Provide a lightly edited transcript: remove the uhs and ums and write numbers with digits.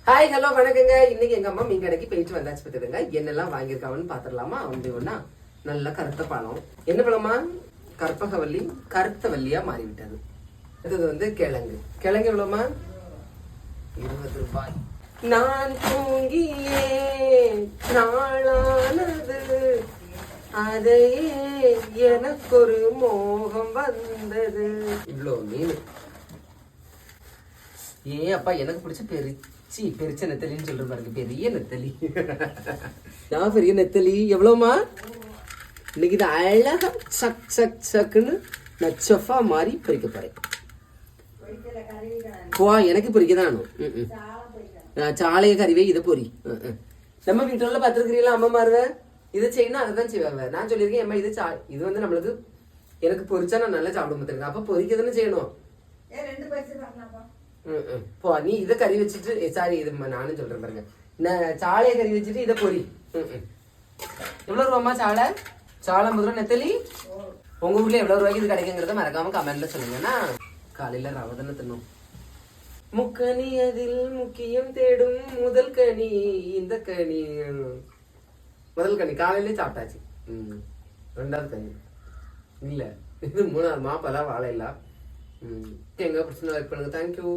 Hi hello வணக்கங்க. இன்னைக்கு எங்க அம்மா மீன் கடைக்கு போயிட்டு வந்தாச்சு பார்த்துடுங்க. என்னெல்லாம் வாங்கியிருக்காங்கன்னு பாத்துடலாமா? ஒண்ணா நல்ல கருத்த பழம். என்ன பழமா? கற்பகவல்லி கருத்த வள்ளியா மாறிவிட்டது. அடுத்தது வந்து கிழங்கு. கிழங்கு எவ்வளவுமா? 20 ரூபாய். நான் தூங்கியே நாளானது, அதையே எனக்கு ஒரு மோகம் வந்தது. இவ்வளோ மீன். அப்பா எனக்கு பிடிச்ச பெருச்ச நெத்தலின்னு சொல்ற பாருங்க. பெரிய நெத்தலி. நான் பெரிய நெத்தலி. எவ்வளவுமா? இன்னைக்கு இது அழகா சக் சக் சக்குன்னு நச்சஃபா மாதிரி பொரிக்க போறேன். எனக்கு பொரிக்கதான் சாலைய கறிவே இதை பொறி. நம்ம வீட்டுல பார்த்துருக்கிறீங்களா அம்மா மாறுத இதை செய்யணும் அதை தான் செய்வாங்க. நான் சொல்லியிருக்கேன் அம்மா இது வந்து நம்மளுக்கு எனக்கு பொரிச்சா நான் நல்லா சாப்பிட மாட்டேங்க. அப்ப பொரிக்க தானே செய்யணும். நீ இதை கறி வச்சுட்டு சாரி இது நானும் சொல்றேன் பாருங்க. சாலையை கறி வச்சுட்டு இதை பொறி. எவ்வளவு ரூபாமா சாலை? சாலை முதல்ல நெத்தலி. உங்க ஊர்ல எவ்வளவு ரூபாய்க்கு இது கிடைக்குங்கிறத மறக்காம கமெண்ட்ல சொல்லுங்கன்னா. காலையில ரவதனை தின்னும். முக்கணி அதில் முக்கியம் தேடும் முதல் கனி இந்த கனி. முதல் கனி காலையில சாப்பிட்டாச்சு. ரெண்டாவது கனி இல்ல, இது மூணாவது மாப்பெல்லாம் வாழை இல்ல. எங்க பிரச்சனை பண்ணுங்க. தேங்க்யூ.